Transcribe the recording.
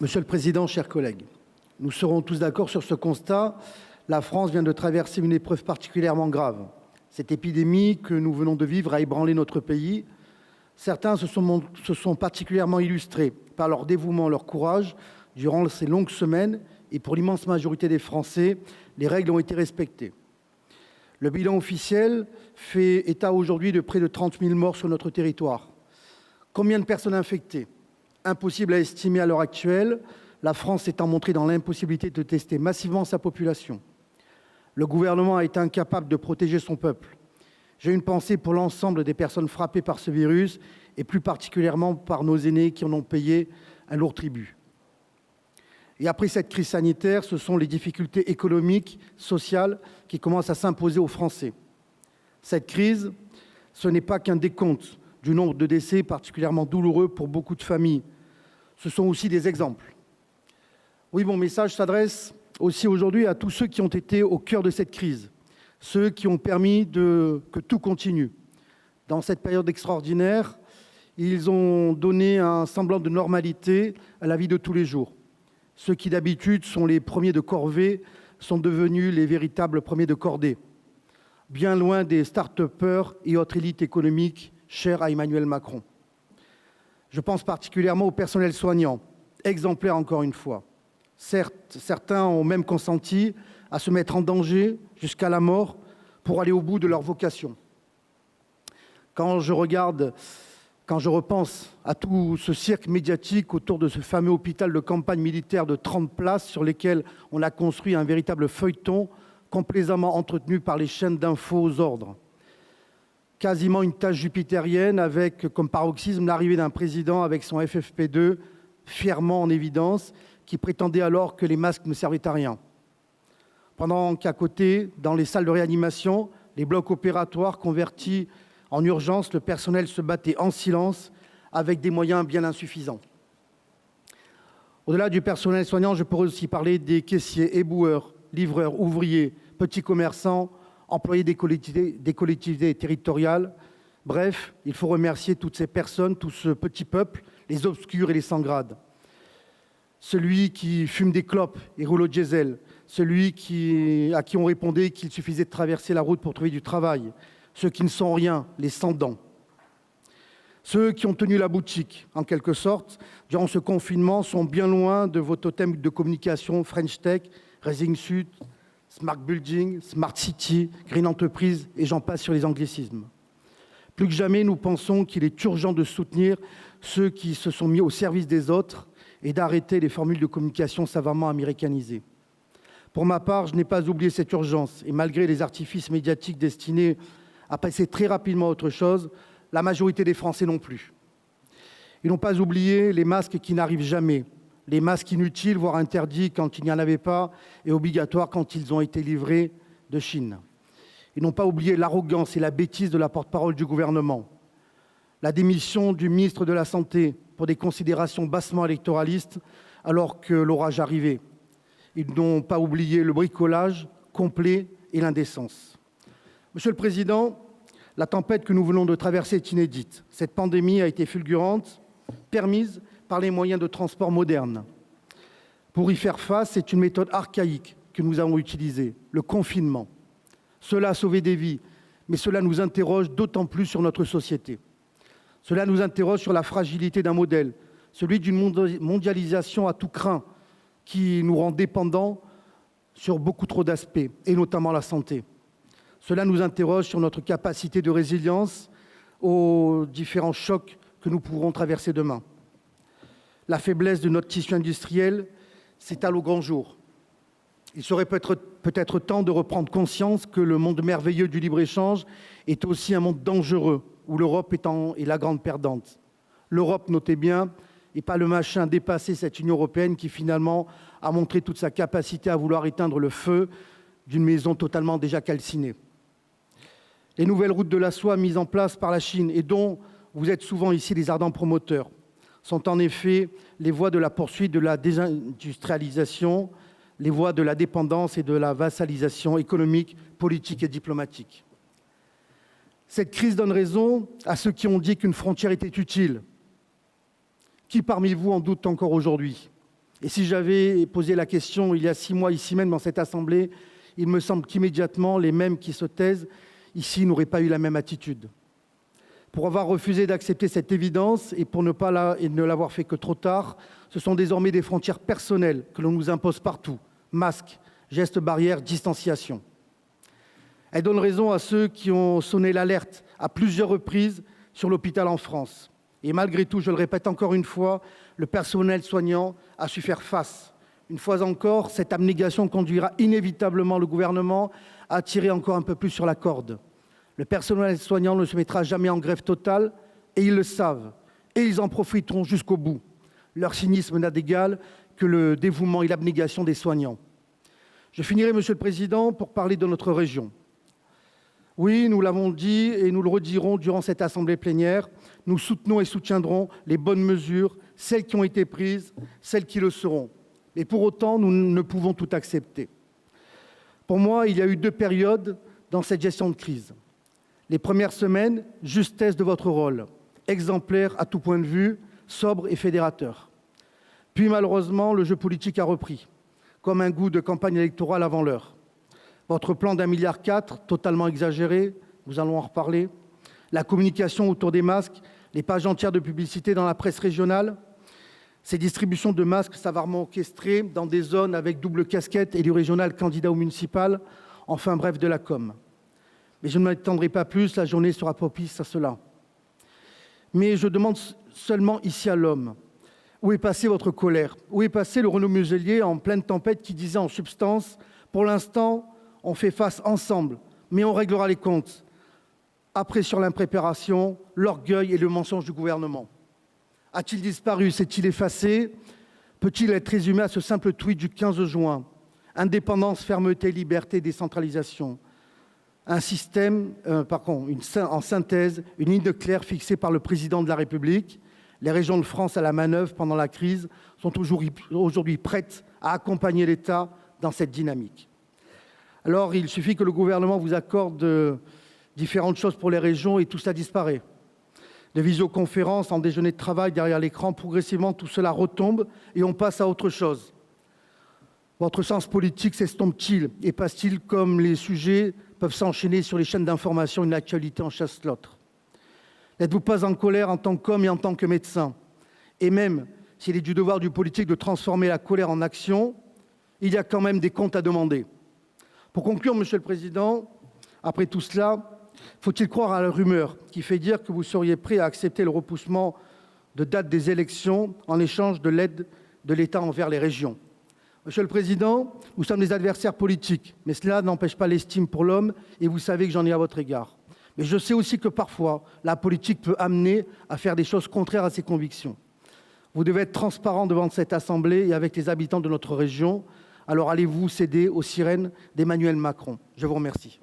Monsieur le Président, chers collègues, nous serons tous d'accord sur ce constat. La France vient de traverser une épreuve particulièrement grave. Cette épidémie que nous venons de vivre a ébranlé notre pays. Certains se sont particulièrement illustrés par leur dévouement, leur courage durant ces longues semaines, et pour l'immense majorité des Français, les règles ont été respectées. Le bilan officiel fait état aujourd'hui de près de 30 000 morts sur notre territoire. Combien de personnes infectées? Impossible à estimer à l'heure actuelle, la France s'étant montrée dans l'impossibilité de tester massivement sa population. Le gouvernement a été incapable de protéger son peuple. J'ai une pensée pour l'ensemble des personnes frappées par ce virus et plus particulièrement par nos aînés qui en ont payé un lourd tribut. Et après cette crise sanitaire, ce sont les difficultés économiques, sociales qui commencent à s'imposer aux Français. Cette crise, ce n'est pas qu'un décompte du nombre de décès particulièrement douloureux pour beaucoup de familles. Ce sont aussi des exemples. Oui, mon message s'adresse aussi aujourd'hui à tous ceux qui ont été au cœur de cette crise, ceux qui ont permis que tout continue. Dans cette période extraordinaire, ils ont donné un semblant de normalité à la vie de tous les jours. Ceux qui d'habitude sont les premiers de corvée sont devenus les véritables premiers de cordée, bien loin des start-upers et autres élites économiques chères à Emmanuel Macron. Je pense particulièrement au personnel soignant, exemplaire encore une fois. Certes, certains ont même consenti à se mettre en danger jusqu'à la mort pour aller au bout de leur vocation. Quand je repense à tout ce cirque médiatique autour de ce fameux hôpital de campagne militaire de 30 places sur lesquelles on a construit un véritable feuilleton complaisamment entretenu par les chaînes d'infos aux ordres. Quasiment une tâche jupitérienne avec, comme paroxysme, l'arrivée d'un président avec son FFP2 fièrement en évidence, qui prétendait alors que les masques ne servaient à rien. Pendant qu'à côté, dans les salles de réanimation, les blocs opératoires convertis en urgence, le personnel se battait en silence avec des moyens bien insuffisants. Au-delà du personnel soignant, je pourrais aussi parler des caissiers, éboueurs, livreurs, ouvriers, petits commerçants, employés des collectivités territoriales. Bref, il faut remercier toutes ces personnes, tout ce petit peuple, les obscurs et les sans grade. Celui qui fume des clopes et roule au diesel, celui à qui on répondait qu'il suffisait de traverser la route pour trouver du travail, ceux qui ne sont rien, les sans-dents. Ceux qui ont tenu la boutique, en quelque sorte, durant ce confinement, sont bien loin de vos totems de communication French Tech, Rising Sud, Smart Building, Smart City, Green Entreprise, et j'en passe sur les anglicismes. Plus que jamais, nous pensons qu'il est urgent de soutenir ceux qui se sont mis au service des autres et d'arrêter les formules de communication savamment américanisées. Pour ma part, je n'ai pas oublié cette urgence, et malgré les artifices médiatiques destinés à passer très rapidement à autre chose, la majorité des Français non plus. Ils n'ont pas oublié les masques qui n'arrivent jamais, les masques inutiles, voire interdits quand il n'y en avait pas, et obligatoires quand ils ont été livrés de Chine. Ils n'ont pas oublié l'arrogance et la bêtise de la porte-parole du gouvernement, la démission du ministre de la Santé pour des considérations bassement électoralistes alors que l'orage arrivait. Ils n'ont pas oublié le bricolage complet et l'indécence. Monsieur le Président, la tempête que nous venons de traverser est inédite. Cette pandémie a été fulgurante, permise par les moyens de transport modernes. Pour y faire face, c'est une méthode archaïque que nous avons utilisée, le confinement. Cela a sauvé des vies, mais cela nous interroge d'autant plus sur notre société. Cela nous interroge sur la fragilité d'un modèle, celui d'une mondialisation à tout crin qui nous rend dépendants sur beaucoup trop d'aspects, et notamment la santé. Cela nous interroge sur notre capacité de résilience aux différents chocs que nous pourrons traverser demain. La faiblesse de notre tissu industriel s'étale au grand jour. Il serait peut-être temps de reprendre conscience que le monde merveilleux du libre-échange est aussi un monde dangereux, où l'Europe est la grande perdante. L'Europe, notez bien, n'est pas le machin dépassé, cette Union européenne qui finalement a montré toute sa capacité à vouloir éteindre le feu d'une maison totalement déjà calcinée. Les nouvelles routes de la soie mises en place par la Chine et dont vous êtes souvent ici les ardents promoteurs sont en effet les voies de la poursuite de la désindustrialisation, les voies de la dépendance et de la vassalisation économique, politique et diplomatique. Cette crise donne raison à ceux qui ont dit qu'une frontière était utile. Qui parmi vous en doute encore aujourd'hui? Et si j'avais posé la question il y a 6 mois, ici même dans cette Assemblée, il me semble qu'immédiatement, les mêmes qui se taisent ici n'auraient pas eu la même attitude. Pour avoir refusé d'accepter cette évidence et pour ne l'avoir fait que trop tard, ce sont désormais des frontières personnelles que l'on nous impose partout. Masques, gestes barrières, distanciation. Elle donne raison à ceux qui ont sonné l'alerte à plusieurs reprises sur l'hôpital en France. Et malgré tout, je le répète encore une fois, le personnel soignant a su faire face. Une fois encore, cette abnégation conduira inévitablement le gouvernement à tirer encore un peu plus sur la corde. Le personnel soignant ne se mettra jamais en grève totale, et ils le savent, et ils en profiteront jusqu'au bout. Leur cynisme n'a d'égal que le dévouement et l'abnégation des soignants. Je finirai, Monsieur le Président, pour parler de notre région. Oui, nous l'avons dit et nous le redirons durant cette assemblée plénière, nous soutenons et soutiendrons les bonnes mesures, celles qui ont été prises, celles qui le seront. Et pour autant, nous ne pouvons tout accepter. Pour moi, il y a eu 2 périodes dans cette gestion de crise. Les premières semaines, justesse de votre rôle, exemplaire à tout point de vue, sobre et fédérateur. Puis malheureusement, le jeu politique a repris, comme un goût de campagne électorale avant l'heure. Votre plan d'1,4 milliard, totalement exagéré, nous allons en reparler. La communication autour des masques, les pages entières de publicité dans la presse régionale, ces distributions de masques savamment orchestrées dans des zones avec double casquette, élu régional, candidat au municipal, enfin bref de la com. Mais je ne m'étendrai pas plus, la journée sera propice à cela. Mais je demande seulement ici à l'homme, où est passée votre colère? Où est passé le Renaud Muselier en pleine tempête qui disait en substance, pour l'instant, on fait face ensemble, mais on réglera les comptes. Après, sur l'impréparation, l'orgueil et le mensonge du gouvernement. A-t-il disparu? S'est-il effacé? Peut-il être résumé à ce simple tweet du 15 juin? Indépendance, fermeté, liberté, décentralisation. Un système, en synthèse, une ligne claire fixée par le président de la République. Les régions de France à la manœuvre pendant la crise sont aujourd'hui prêtes à accompagner l'État dans cette dynamique. Alors, il suffit que le gouvernement vous accorde différentes choses pour les régions et tout cela disparaît. De visioconférences en déjeuner de travail derrière l'écran, progressivement tout cela retombe et on passe à autre chose. Votre sens politique s'estompe-t-il et passe-t-il comme les sujets peuvent s'enchaîner sur les chaînes d'information, une actualité en chasse l'autre? N'êtes-vous pas en colère en tant qu'homme et en tant que médecin? Et même s'il est du devoir du politique de transformer la colère en action, il y a quand même des comptes à demander. Pour conclure, Monsieur le Président, après tout cela, faut-il croire à la rumeur qui fait dire que vous seriez prêt à accepter le repoussement de date des élections en échange de l'aide de l'État envers les régions? Monsieur le Président, nous sommes des adversaires politiques, mais cela n'empêche pas l'estime pour l'homme et vous savez que j'en ai à votre égard. Mais je sais aussi que parfois, la politique peut amener à faire des choses contraires à ses convictions. Vous devez être transparent devant cette Assemblée et avec les habitants de notre région. Alors allez-vous céder aux sirènes d'Emmanuel Macron? Je vous remercie.